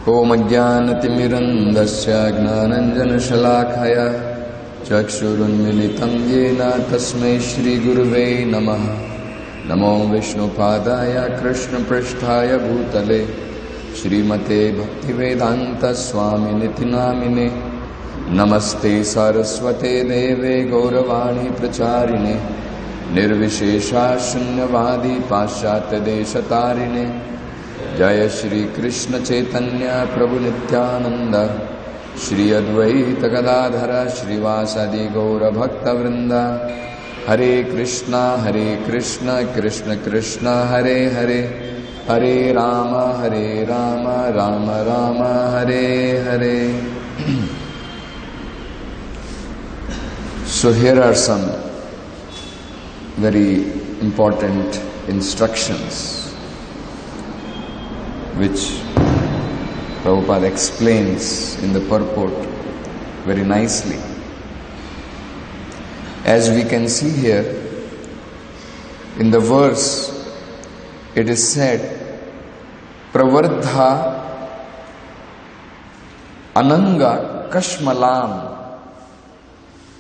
Om Ajnanatimirandasya Gnananjanashalakaya Chakshurunmilitam Yena Tasmai Shri Guruve Namaha. Namo Vishnupadaya Krishna Pristhaya Bhutale Srimate Bhaktivedanta Swaminiti Namine. Namaste Saraswate Deve Gauravani Pracharine Nirvishesha Shunyavadi Paschatya Deshatarine. Jaya Shri Krishna Chaitanya Prabhu Nityananda Shri Advaita Gadadhara Shrivasadi Gaura Bhakta Vrinda. Hare Krishna Krishna Krishna Hare Hare, Hare Rama Rama Rama Hare Hare. So here are some very important instructions which Prabhupada explains in the purport very nicely. As we can see here, in the verse, it is said, Pravardha Ananga Kashmalam.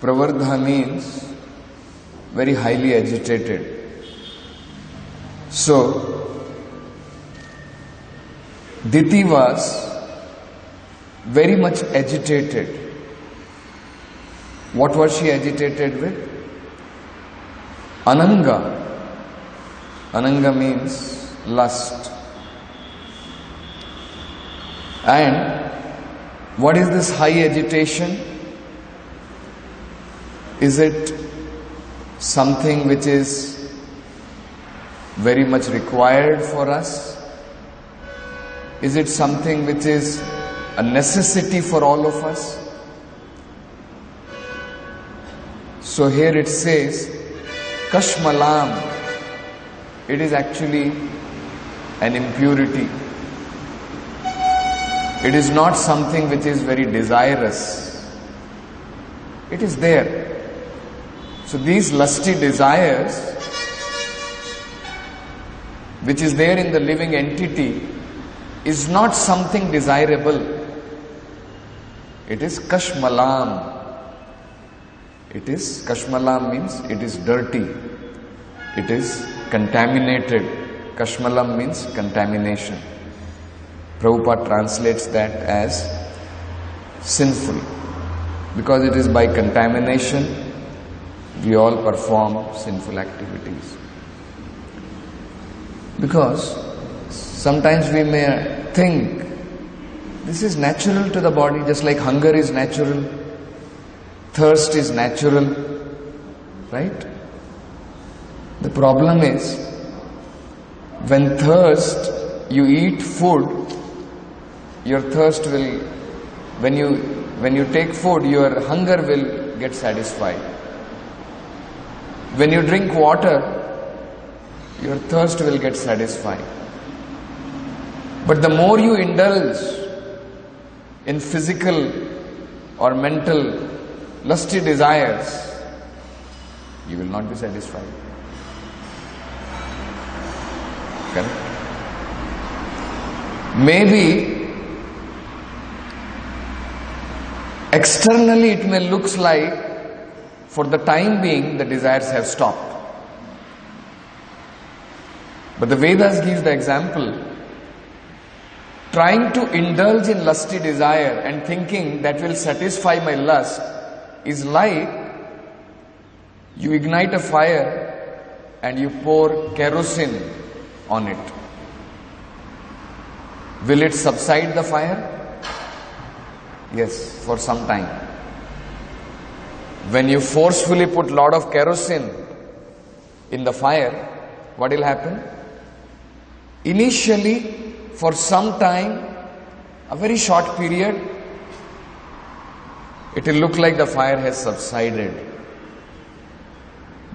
Pravardha means very highly agitated. So, Diti was very much agitated. What was she agitated with? Ananga. Ananga means lust. And what is this high agitation? Is it something which is very much required for us? Is it something which is a necessity for all of us? So here it says, Kashmalam. It is actually an impurity. It is not something which is very desirous. It is there. So these lusty desires, which is there in the living entity, is not something desirable. It is Kashmalam. It is, Kashmalam means it is dirty. It is contaminated. Kashmalam means contamination. Prabhupada translates that as sinful. Because it is by contamination we all perform sinful activities. Because sometimes we may think this is natural to the body, just like hunger is natural, thirst is natural, right? The problem is, when thirst, you eat food, your thirst will, when you take food, your hunger will get satisfied. When you drink water, your thirst will get satisfied. But the more you indulge in physical or mental lusty desires, you will not be satisfied. Correct? Maybe externally it may look like for the time being the desires have stopped. But the Vedas gives the example, trying to indulge in lusty desire and thinking that will satisfy my lust is like you ignite a fire and you pour kerosene on it. Will it subside the fire? Yes, for some time. When you forcefully put lot of kerosene in the fire, what will happen? Initially, for some time, a very short period, it will look like the fire has subsided.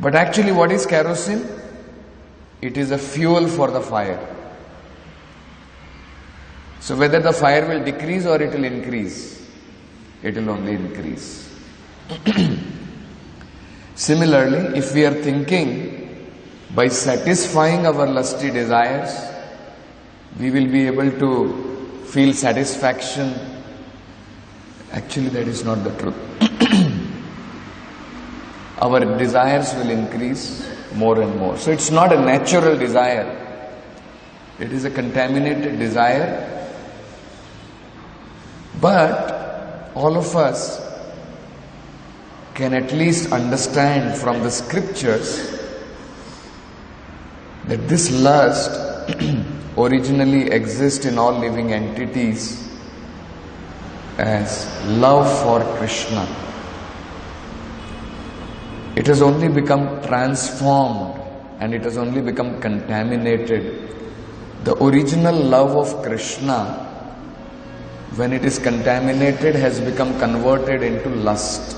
But actually, what is kerosene? It is a fuel for the fire. So whether the fire will decrease or it will increase, it will only increase. Similarly, if we are thinking by satisfying our lusty desires, we will be able to feel satisfaction. Actually, that is not the truth. Our desires will increase more and more. So it's not a natural desire. It is a contaminated desire. But all of us can at least understand from the scriptures that this lust originally exists in all living entities as love for Krishna. It has only become transformed and it has only become contaminated. The original love of Krishna, when it is contaminated, has become converted into lust.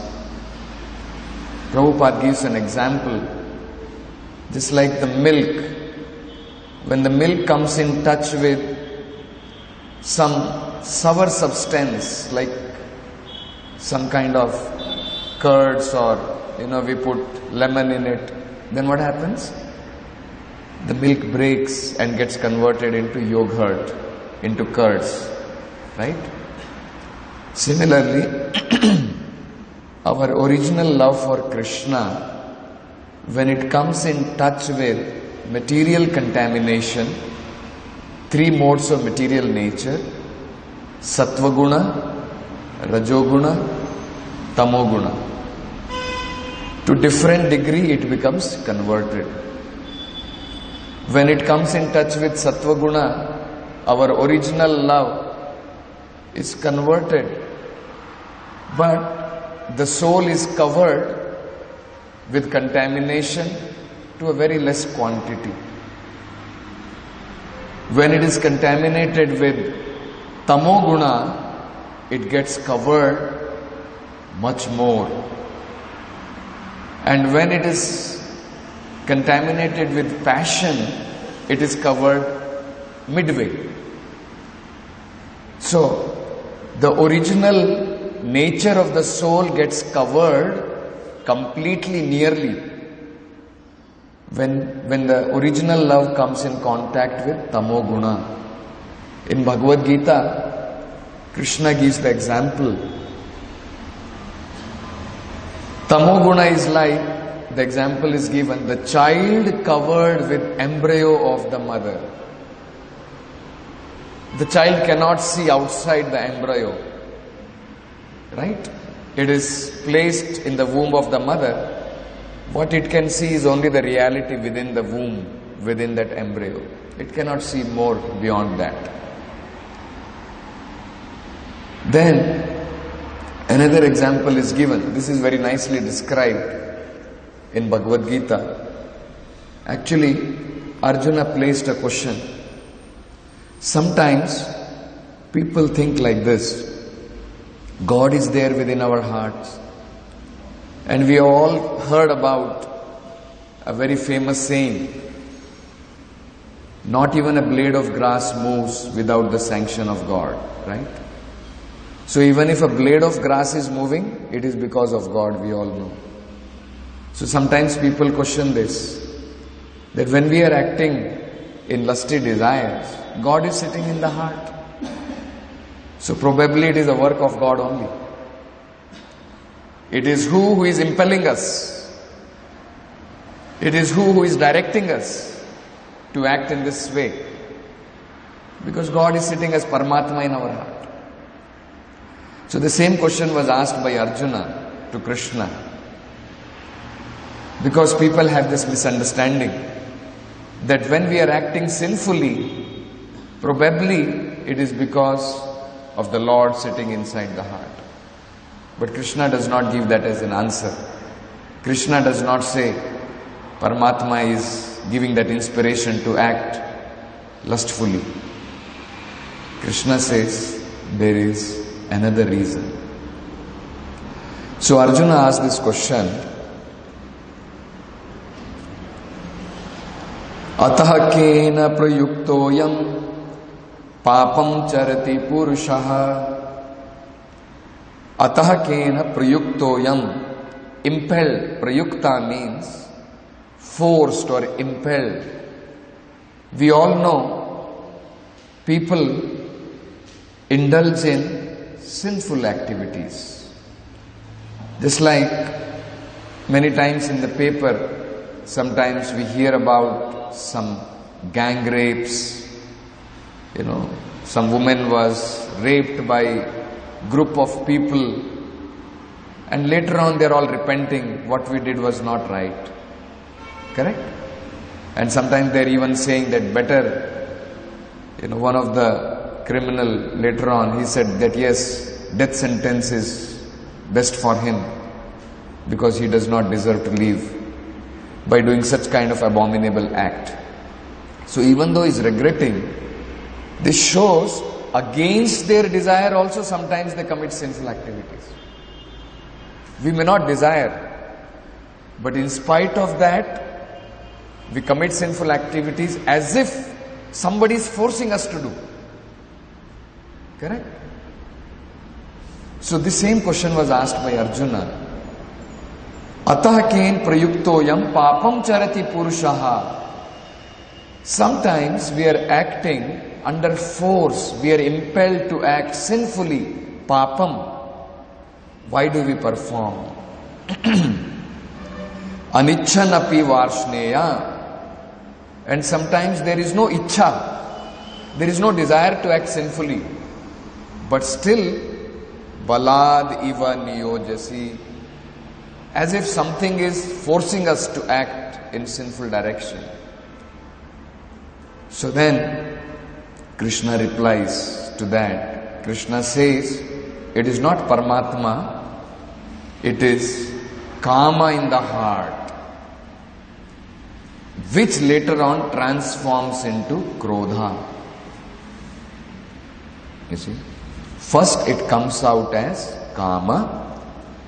Prabhupada gives an example. Just like the milk, when the milk comes in touch with some sour substance, like some kind of curds or we put lemon in it, then what happens? The milk breaks and gets converted into yogurt, into curds, right? Similarly, our original love for Krishna, when it comes in touch with material contamination, three modes of material nature, Sattva-guna, Rajoguna, Tamoguna. To different degree it becomes converted. When it comes in touch with Sattva-guna, our original love is converted, but the soul is covered with contamination to a very less quantity. When it is contaminated with Tamoguna, it gets covered much more. And when it is contaminated with passion, it is covered midway. So, the original nature of the soul gets covered completely, nearly, when the original love comes in contact with Tamoguna. In Bhagavad Gita, Krishna gives the example. Tamoguna is like, the example is given, the child covered with embryo of the mother. The child cannot see outside the embryo, right? It is placed in the womb of the mother. What it can see is only the reality within the womb, within that embryo. It cannot see more beyond that. Then, another example is given. This is very nicely described in Bhagavad Gita. Actually, Arjuna placed a question. Sometimes people think like this: God is there within our hearts. And we all heard about a very famous saying, not even a blade of grass moves without the sanction of God, right? So even if a blade of grass is moving, it is because of God, we all know. So sometimes people question this, that when we are acting in lusty desires, God is sitting in the heart. So probably it is a work of God only. It is who is impelling us. It is who is directing us to act in this way. Because God is sitting as Paramatma in our heart. So the same question was asked by Arjuna to Krishna. Because people have this misunderstanding that when we are acting sinfully, probably it is because of the Lord sitting inside the heart. But Krishna does not give that as an answer. Krishna does not say Paramatma is giving that inspiration to act lustfully. Krishna says there is another reason. So Arjuna asked this question, Atah kena prayuktoyam papam charati purushaha. Atah kena prayuktoyam. Impelled, prayukta means forced or impelled. We all know people indulge in sinful activities. Just like many times in the paper, sometimes we hear about some gang rapes. Some woman was raped by a group of people, and later on they are all repenting, what we did was not right. Correct? And sometimes they are even saying that better, one of the criminal later on, he said that yes, death sentence is best for him because he does not deserve to live by doing such kind of abominable act. So even though he is regretting, this shows against their desire also sometimes they commit sinful activities. We may not desire, but in spite of that, we commit sinful activities as if somebody is forcing us to do. Correct? So the same question was asked by Arjuna. Atah ken prayuktoyam papam charati purushaha. Sometimes we are acting under force, we are impelled to act sinfully. Papam. Why do we perform? Anichchanapi varshneya. And sometimes there is no ichcha, there is no desire to act sinfully, but still balad iva niyojasi, as if something is forcing us to act in sinful direction. So then Krishna replies to that. Krishna says, it is not Paramatma, it is Kama in the heart, which later on transforms into Krodha. You see? First it comes out as Kama,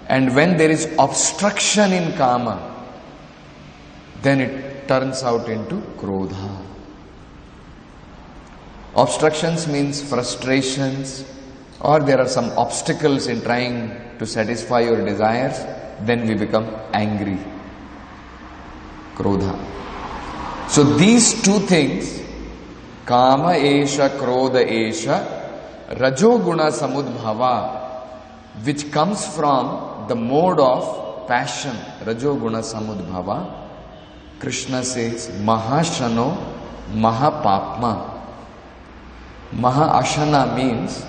and when there is obstruction in Kama, then it turns out into Krodha. Obstructions means frustrations, or there are some obstacles in trying to satisfy your desires, then we become angry. Krodha. So these two things, Kama esha, Krodha esha, Rajoguna samudbhava, which comes from the mode of passion, Rajoguna samudbhava, Krishna says, Mahashano Mahapapma. Maha-ashana means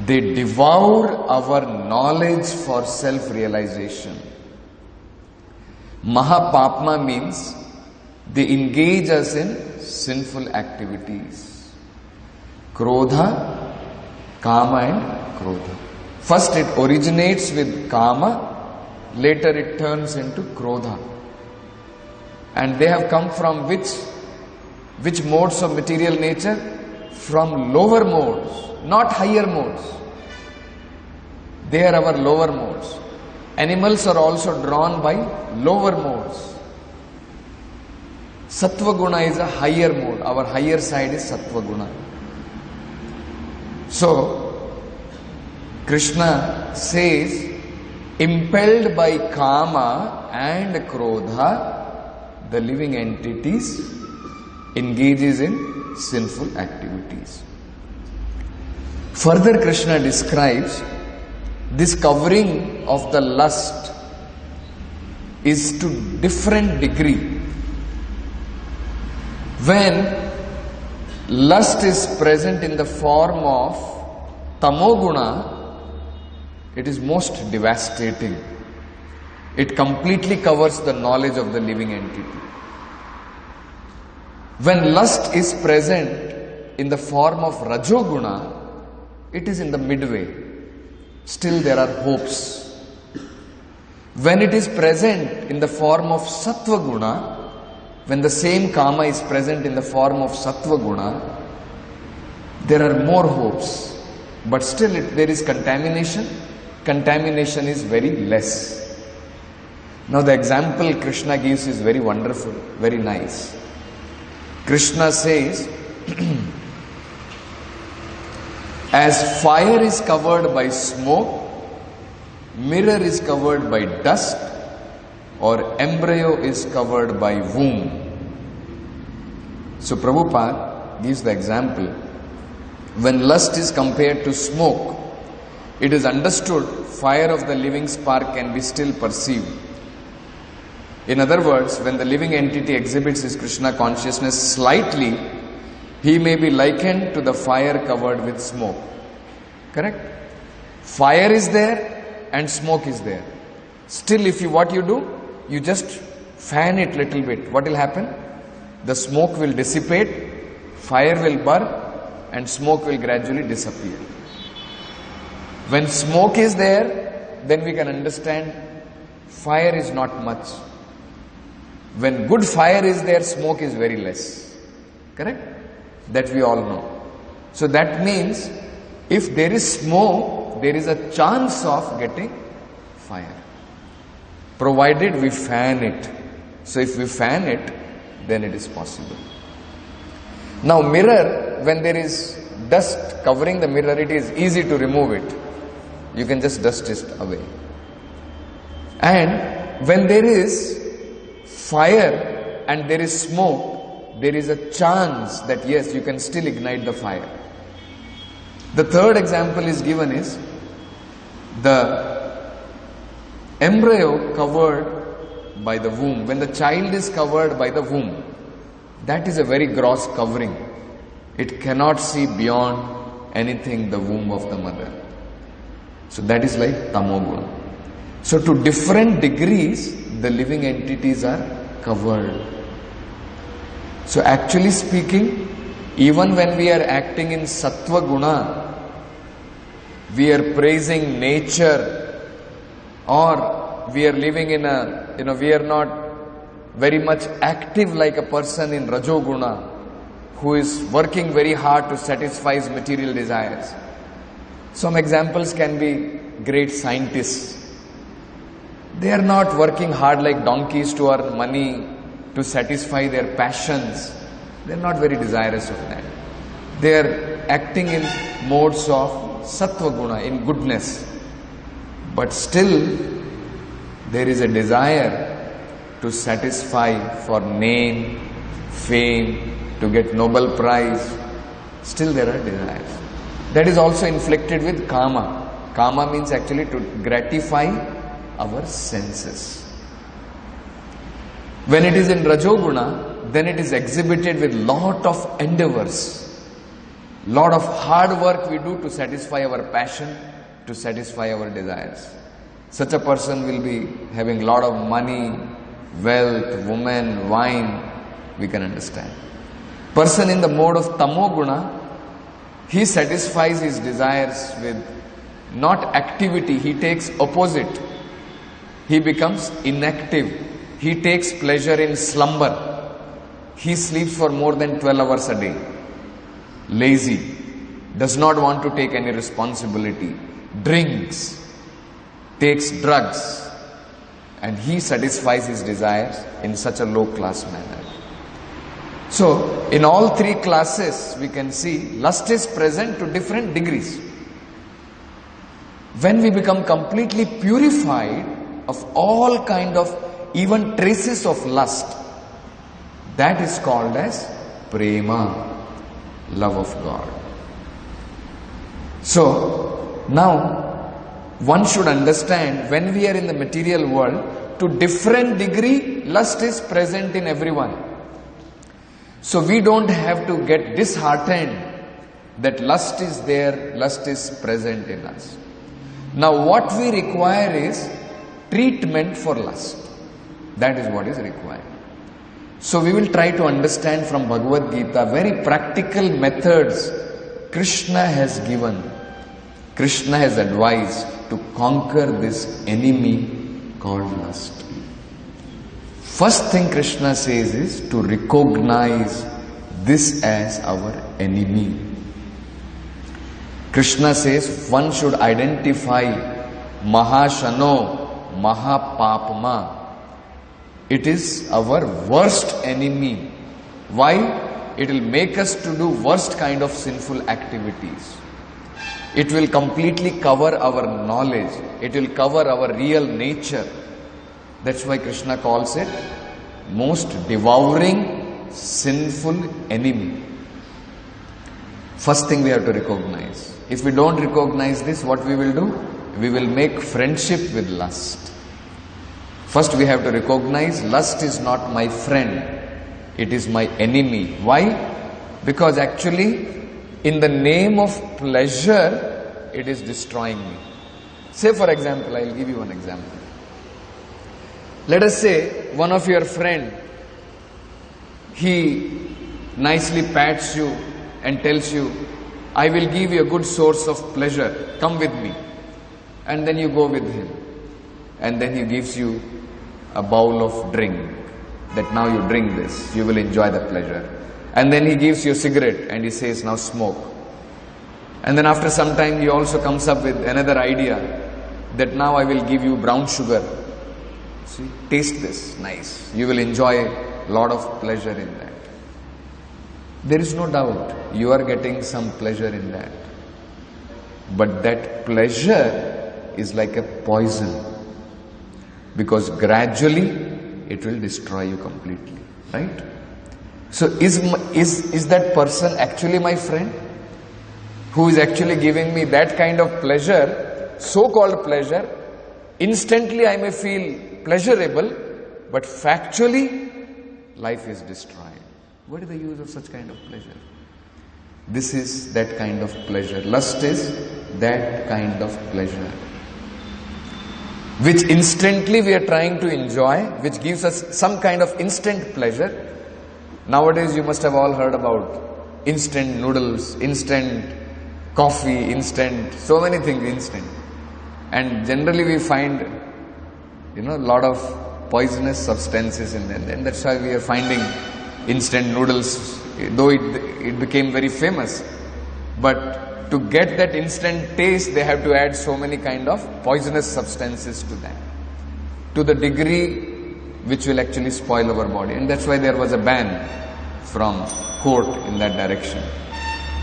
they devour our knowledge for self-realization. Mahapapma means they engage us in sinful activities. Krodha, Kama and Krodha. First it originates with Kama, later it turns into Krodha. And they have come from which modes of material nature? From lower modes, not higher modes. They are our lower modes. Animals are also drawn by lower modes. Sattva guna is a higher mode. Our higher side is Sattva guna. So, Krishna says, impelled by Kama and Krodha, the living entities engages in sinful activities. Further, Krishna describes this covering of the lust is to different degree. When lust is present in the form of tamoguna, it is most devastating. It completely covers the knowledge of the living entity. When lust is present in the form of Rajoguna, it is in the midway. Still there are hopes. When it is present in the form of Sattva Guna, when the same Kama is present in the form of Sattva Guna, there are more hopes. But still there is contamination. Contamination is very less. Now the example Krishna gives is very wonderful, very nice. Krishna says, as fire is covered by smoke, mirror is covered by dust, or embryo is covered by womb. So Prabhupada gives the example. When lust is compared to smoke, it is understood fire of the living spark can be still perceived. In other words, when the living entity exhibits his Krishna consciousness slightly, he may be likened to the fire covered with smoke. Correct? Fire is there and smoke is there. Still, what you do? You just fan it little bit. What will happen? The smoke will dissipate, fire will burn, and smoke will gradually disappear. When smoke is there, then we can understand fire is not much. When good fire is there, smoke is very less. Correct? That we all know. So that means if there is smoke, there is a chance of getting fire. Provided we fan it. So if we fan it, then it is possible. Now mirror, when there is dust covering the mirror, it is easy to remove it. You can just dust it away. And when there is fire and there is smoke, there is a chance that yes, you can still ignite the fire. The third example is given is the embryo covered by the womb. When the child is covered by the womb, that is a very gross covering. It cannot see beyond anything the womb of the mother. So that is like tamoguna. So to different degrees, the living entities are covered. So actually speaking, even when we are acting in sattva guna, we are praising nature, or we are living in we are not very much active like a person in rajoguna who is working very hard to satisfy his material desires. Some examples can be great scientists. They are not working hard like donkeys to earn money, to satisfy their passions. They are not very desirous of that. They are acting in modes of sattva guna, in goodness. But still, there is a desire to satisfy for name, fame, to get Nobel Prize. Still there are desires. That is also inflicted with kama. Kama means actually to gratify our senses. When it is in Rajoguna, then it is exhibited with lot of endeavors. Lot of hard work we do to satisfy our passion, to satisfy our desires. Such a person will be having lot of money, wealth, women, wine, we can understand. Person in the mode of tamoguna, he satisfies his desires with not activity, he takes opposite. He becomes inactive. He takes pleasure in slumber. He sleeps for more than 12 hours a day. Lazy, does not want to take any responsibility, drinks, takes drugs, and he satisfies his desires in such a low class manner. So, in all three classes, we can see lust is present to different degrees. When we become completely purified of all kind of even traces of lust, that is called as prema, love of God. So, now, one should understand when we are in the material world, to different degree, lust is present in everyone. So we don't have to get disheartened that lust is there, lust is present in us. Now what we require is treatment for lust. That is what is required. So we will try to understand from Bhagavad Gita very practical methods Krishna has given. Krishna has advised to conquer this enemy called lust. First thing Krishna says is to recognize this as our enemy. Krishna says one should identify Mahashano, Mahapapma. It is our worst enemy. Why? It will make us to do worst kind of sinful activities. It will completely cover our knowledge. It will cover our real nature. That's why Krishna calls it most devouring, sinful enemy. First thing we have to recognize. If we don't recognize this, what we will do? We will make friendship with lust. First we have to recognize lust is not my friend. It is my enemy. Why? Because actually, in the name of pleasure, it is destroying me. Say for example, I will give you one example. Let us say one of your friend, he nicely pats you and tells you, I will give you a good source of pleasure, come with me. And then you go with him. And then he gives you a bowl of drink, that now you drink this, you will enjoy the pleasure. And then he gives you a cigarette and he says, now smoke. And then after some time he also comes up with another idea, that now I will give you brown sugar. See, taste this, nice. You will enjoy a lot of pleasure in that. There is no doubt you are getting some pleasure in that. But that pleasure is like a poison. Because gradually it will destroy you completely. Right? So is that person actually my friend? Who is actually giving me that kind of pleasure, so-called pleasure? Instantly I may feel pleasurable, but factually life is destroyed. What is the use of such kind of pleasure? This is that kind of pleasure. Lust is that kind of pleasure, which instantly we are trying to enjoy, which gives us some kind of instant pleasure. Nowadays you must have all heard about instant noodles, instant coffee, instant, so many things instant. And generally we find, a lot of poisonous substances in them. And that's why we are finding instant noodles, though it became very famous. But to get that instant taste, they have to add so many kind of poisonous substances to that, to the degree which will actually spoil our body. And that's why there was a ban from court in that direction.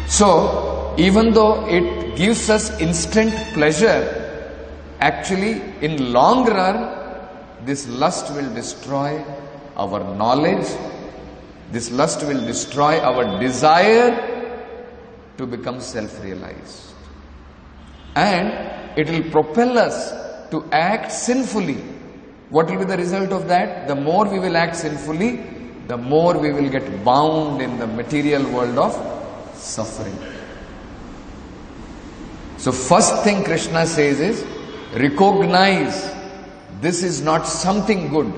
So, even though it gives us instant pleasure, actually in long run, this lust will destroy our knowledge. This lust will destroy our desire to become self-realized. And it will propel us to act sinfully. What will be the result of that? The more we will act sinfully, the more we will get bound in the material world of suffering. So first thing Krishna says is, recognize this is not something good.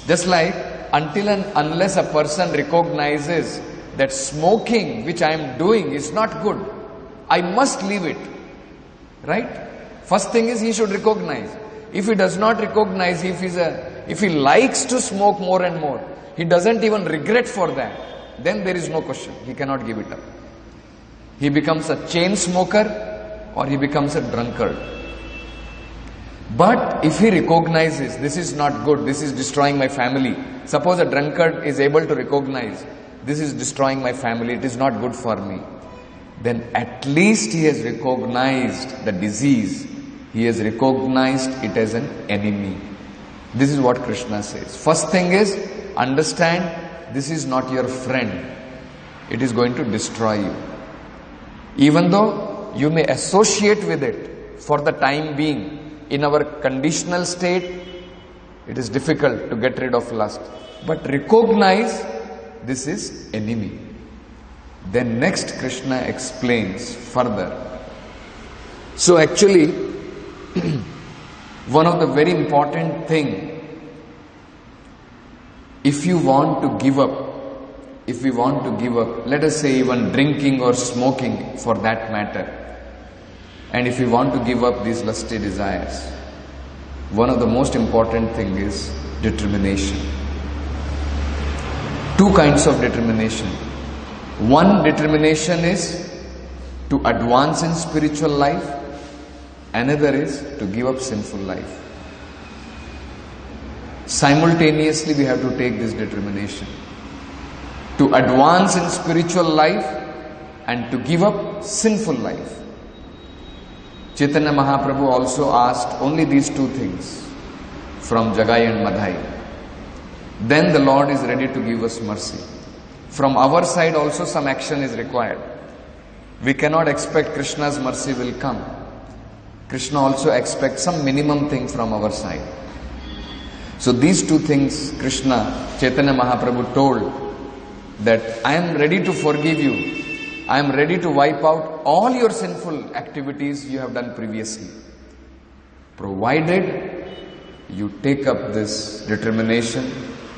Just like until and unless a person recognizes that smoking which I am doing is not good, I must leave it. Right? First thing is he should recognize. If he does not recognize, if he likes to smoke more and more, he doesn't even regret for that, then there is no question. He cannot give it up. He becomes a chain smoker or he becomes a drunkard. But if he recognizes this is not good, this is destroying my family. Suppose a drunkard is able to recognize this is destroying my family, it is not good for me. Then at least he has recognized the disease. He has recognized it as an enemy. This is what Krishna says. First thing is, understand this is not your friend. It is going to destroy you. Even though you may associate with it for the time being, in our conditional state, it is difficult to get rid of lust. But recognize this is enemy. Then next Krishna explains further. So actually, one of the very important thing, if you want to give up, let us say even drinking or smoking for that matter, and if you want to give up these lusty desires, one of the most important thing is determination. Two kinds of determination. One determination is to advance in spiritual life. Another is to give up sinful life. Simultaneously we have to take this determination. To advance in spiritual life and to give up sinful life. Chaitanya Mahaprabhu also asked only these two things from Jagai and Madhai. Then the Lord is ready to give us mercy. From our side also some action is required. we cannot expect Krishna's mercy will come. Krishna also expects some minimum thing from our side. So these two things Krishna, Chaitanya Mahaprabhu told that I am ready to forgive you. I am ready to wipe out all your sinful activities you have done previously. Provided you take up this determination,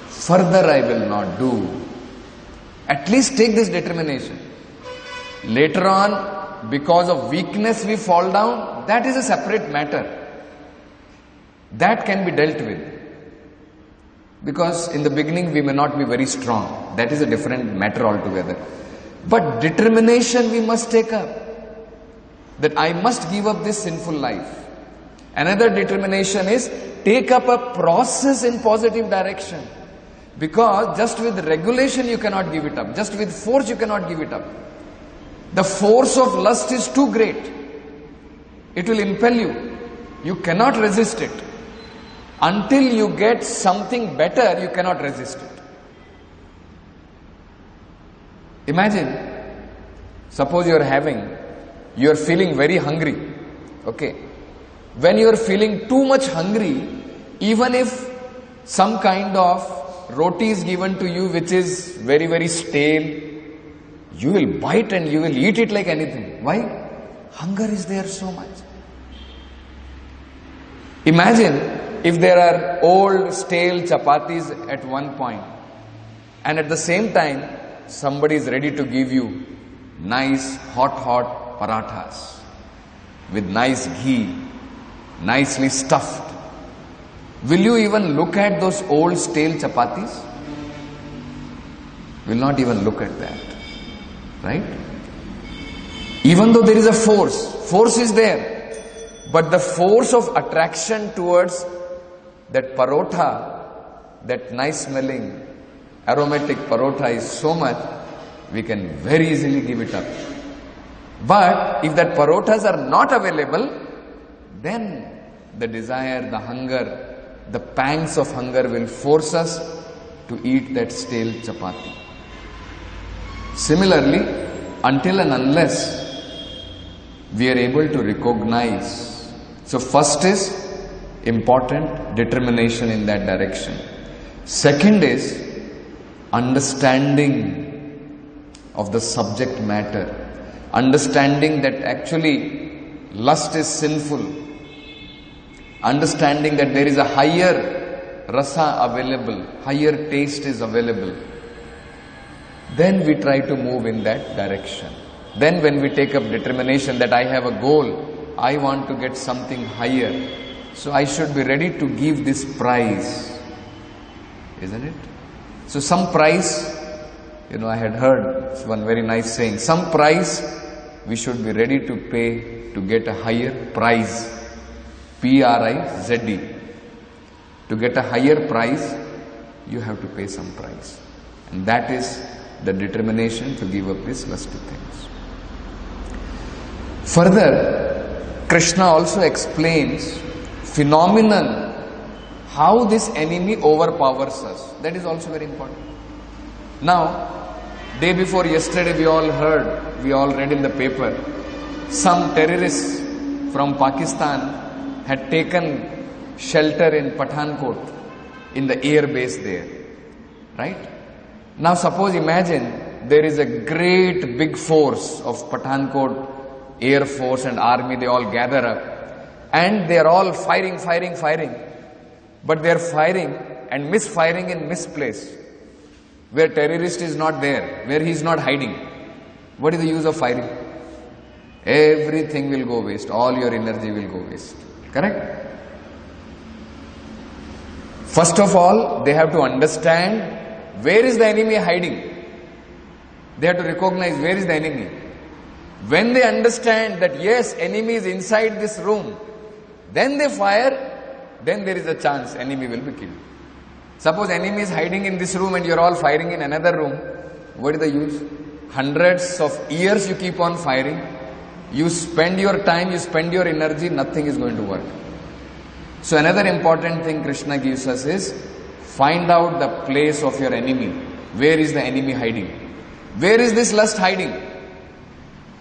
further I will not do. At least take this determination. Later on, because of weakness we fall down, that is a separate matter. That can be dealt with. Because in the beginning we may not be very strong. That is a different matter altogether. But determination we must take up. That I must give up this sinful life. Another determination is take up a process in positive direction. Because just with regulation you cannot give it up. Just with force you cannot give it up. The force of lust is too great. It will impel you. You cannot resist it. Until you get something better, you cannot resist it. Imagine, suppose you are feeling very hungry. Okay. When you are feeling too much hungry, even if some kind of roti is given to you which is very, very stale, you will bite and you will eat it like anything. Why? Hunger is there so much. Imagine if there are old stale chapatis at one point and at the same time somebody is ready to give you nice hot parathas with nice ghee, nicely stuffed. Will you even look at those old stale chapatis? Will not even look at that. Right? Even though there is a force is there, but the force of attraction towards that parotha, that nice smelling, aromatic parotha is so much, we can very easily give it up. But if that parothas are not available, then the desire, the hunger, the pangs of hunger will force us to eat that stale chapati. Similarly, until and unless we are able to recognize, so first is important determination in that direction. Second is understanding of the subject matter, understanding that actually lust is sinful, understanding that there is a higher rasa available, higher taste is available. Then we try to move in that direction. Then when we take up determination that I have a goal, I want to get something higher, so I should be ready to give this price, isn't it? So some price, I had heard one very nice saying, some price we should be ready to pay to get a higher prize. P-R-I-Z-E. To get a higher price, you have to pay some price. And that is the determination to give up these lusty things. Further, Krishna also explains phenomenon, how this enemy overpowers us. That is also very important. Now, day before yesterday we all read in the paper, some terrorists from Pakistan had taken shelter in Pathankot, in the air base there. Right? Now suppose, imagine, there is a great big force of Pathankot Air Force and Army, they all gather up and they are all firing, but they are firing and misfiring in misplace, where terrorist is not there, where he is not hiding. What is the use of firing? Everything will go waste, all your energy will go waste. Correct? First of all, they have to understand where is the enemy hiding. They have to recognize where is the enemy. When they understand that yes, enemy is inside this room, then they fire, then there is a chance enemy will be killed. Suppose enemy is hiding in this room and you are all firing in another room, what is the use? Hundreds of years you keep on firing, you spend your time, you spend your energy, nothing is going to work. So another important thing Krishna gives us is, find out the place of your enemy. Where is the enemy hiding? Where is this lust hiding?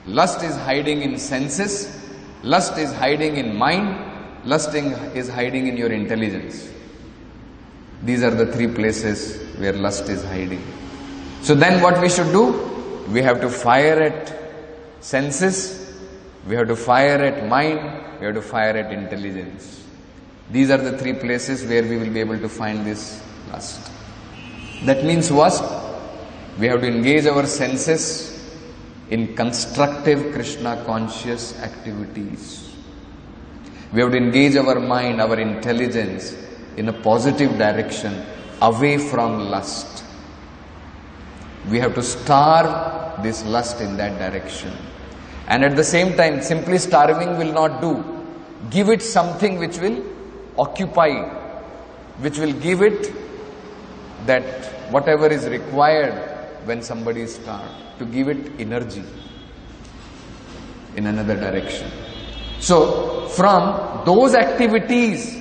Lust is hiding in senses, lust is hiding in mind, lust is hiding in your intelligence. These are the three places where lust is hiding. So then what we should do? We have to fire at senses, we have to fire at mind, we have to fire at intelligence. These are the three places where we will be able to find this lust. That means what? We have to engage our senses in constructive Krishna conscious activities. We have to engage our mind, our intelligence in a positive direction, away from lust. We have to starve this lust in that direction. And at the same time, simply starving will not do. Give it something which will occupy it, which will give it that whatever is required when somebody is starved, to give it energy in another direction. So, from those activities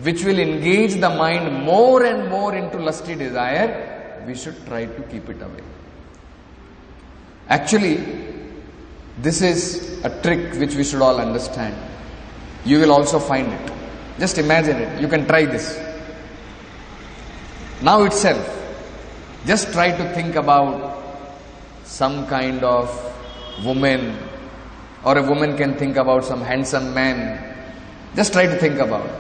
which will engage the mind more and more into lusty desire, we should try to keep it away. Actually, this is a trick which we should all understand. You will also find it. Just imagine it. You can try this. Now itself, just try to think about some kind of woman, or a woman can think about some handsome man. Just try to think about it.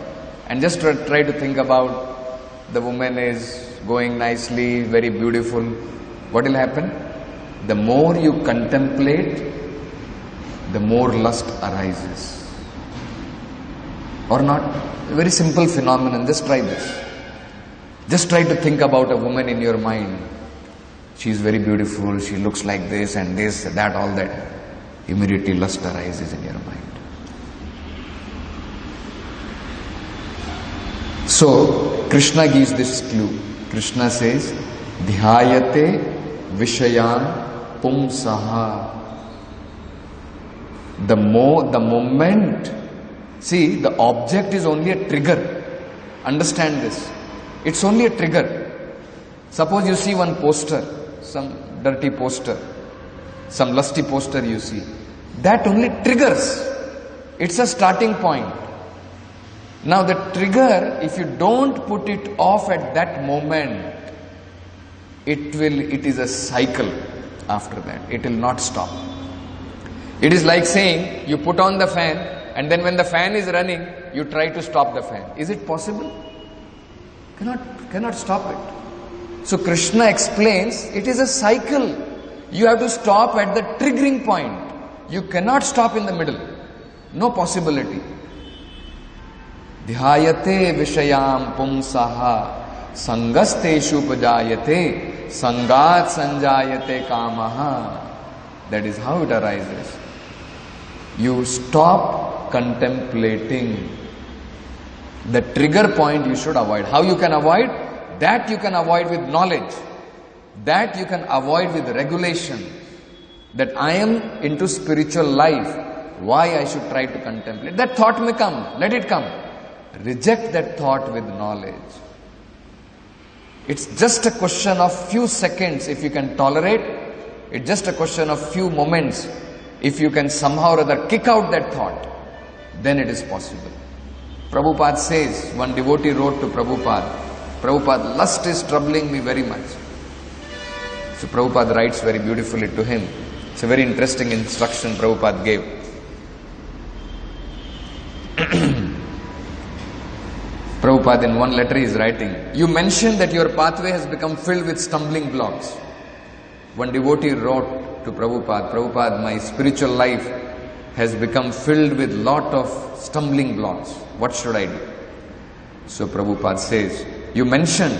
And just try to think about the woman is going nicely, very beautiful. What will happen? The more you contemplate, the more lust arises. Or not? A very simple phenomenon. Just try this. Just try to think about a woman in your mind. She is very beautiful, she looks like this and this, that, all that. Immediately lust arises in your mind. So, Krishna gives this clue. Krishna says, Dhyayate Vishayan Pumsaha. The moment, see, the object is only a trigger. Understand this. It's only a trigger. Suppose you see one poster, some dirty poster, some lusty poster you see. That only triggers. It's a starting point. Now the trigger, if you don't put it off at that moment, it is a cycle after that. It will not stop. It is like saying, you put on the fan and then when the fan is running, you try to stop the fan. Is it possible? Cannot stop it. So Krishna explains, it is a cycle. You have to stop at the triggering point. You cannot stop in the middle. No possibility. Dhyayate vishayam pumsaha sangasteshu pajayate sangat sanjayate kamaha. That is how it arises. You stop contemplating. The trigger point you should avoid. How you can avoid? That you can avoid with knowledge. That you can avoid with regulation. That I am into spiritual life. Why I should try to contemplate? That thought may come. Let it come. Reject that thought with knowledge. It's just a question of few seconds if you can tolerate. It's just a question of few moments. If you can somehow or other kick out that thought, then it is possible. Prabhupada says, one devotee wrote to Prabhupada, lust is troubling me very much. So Prabhupada writes very beautifully to him. It's a very interesting instruction Prabhupada gave. Prabhupada in one letter is writing, you mentioned that your pathway has become filled with stumbling blocks. One devotee wrote to Prabhupada, my spiritual life has become filled with lot of stumbling blocks. What should I do? So Prabhupada says, you mentioned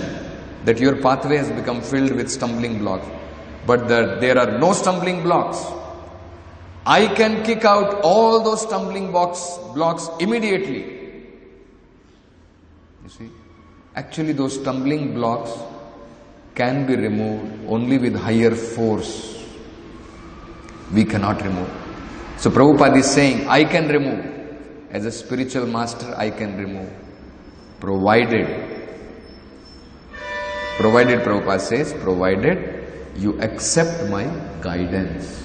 that your pathway has become filled with stumbling blocks, but there are no stumbling blocks. I can kick out all those stumbling blocks immediately. You see, actually those stumbling blocks can be removed only with higher force. We cannot remove. So Prabhupada is saying, I can remove. As a spiritual master, I can remove. Provided Prabhupada says, provided you accept my guidance.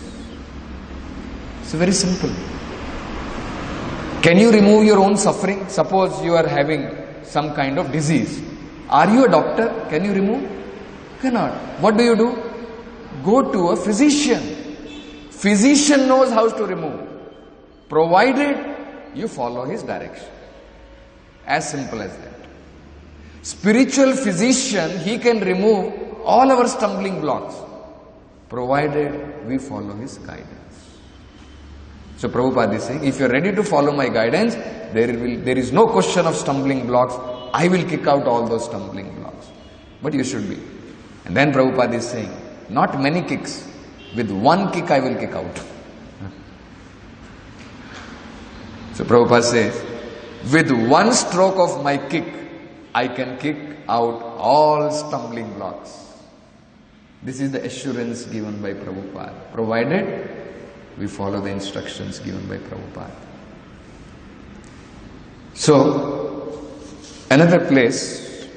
It's very simple. Can you remove your own suffering? Suppose you are having some kind of disease. Are you a doctor? Can you remove? You cannot. What do? Go to a physician. Physician knows how to remove, provided you follow his direction. As simple as that. Spiritual physician, he can remove all our stumbling blocks, provided we follow his guidance. So Prabhupada is saying, if you are ready to follow my guidance, there is no question of stumbling blocks. I will kick out all those stumbling blocks. But you should be. And then Prabhupada is saying, not many kicks. With one kick I will kick out. So Prabhupada says, with one stroke of my kick, I can kick out all stumbling blocks. This is the assurance given by Prabhupada, provided we follow the instructions given by Prabhupada. So, another place,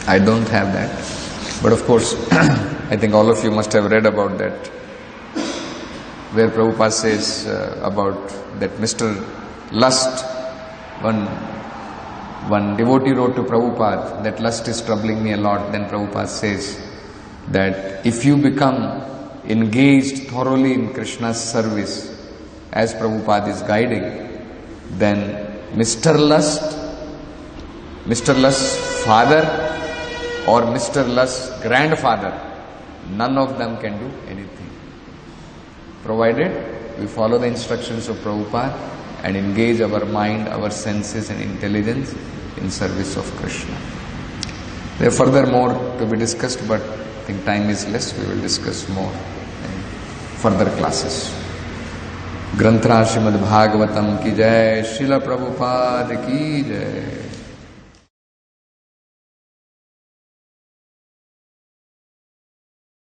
I don't have that, but of course, I think all of you must have read about that, where Prabhupada says about that Mr. Lust, one devotee wrote to Prabhupada that lust is troubling me a lot. Then Prabhupada says that if you become engaged thoroughly in Krishna's service, as Prabhupada is guiding, then Mr. Lust's father or Mr. Lust's grandfather, none of them can do anything, provided we follow the instructions of Prabhupada and engage our mind, our senses and intelligence in service of Krishna. There are further more to be discussed, but I think time is less. We will discuss more in further classes. Granthra Srimad Bhagavatam ki jai, Srila Prabhupada ki jai.